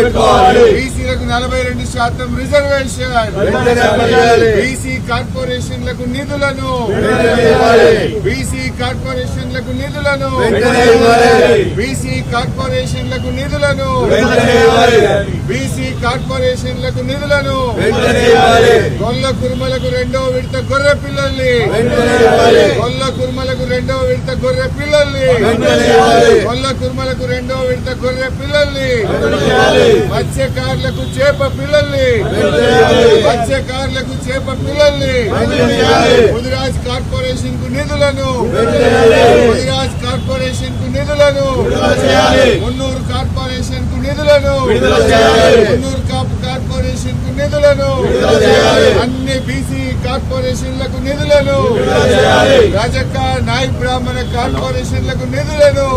బీసీలకు 42% reservation, BC కార్పొరేషన్లకు నిధులను, BC కార్పొరేషన్లకు నిధులను, బీసీ కార్పొరేషన్లకు నిధులను, బీసీ కార్పొరేషన్లకు నిధులను, గొల్ల కుర్మలకు 2వ విడత గొర్రె పిల్లల్ని, గొల్ల కుర్మలకు 2వ విడత గొర్రె పిల్లల్ని, గొల్ల కుర్మలకు 2వ విడత గొర్రె పిల్లల్ని, మత్స్యకారులకు చేప పిల్లల్ని, మత్స్యకారులకు చేప పిల్లల్ని, ముదిరాజ్ కార్పొరేషన్ కు నిధులను, ముదిరాజ్ కార్పొరేషన్ కు నిధులను, మున్నూరు కార్పొరేషన్ కు నిధులను, మున్నూరు కార్పొరేషన్ కు నిధులను, అన్ని బీసీ కార్పొరేషన్లకు నిధులను, రజక నాయక్ బ్రాహ్మణ కార్పొరేషన్లకు నిధులను,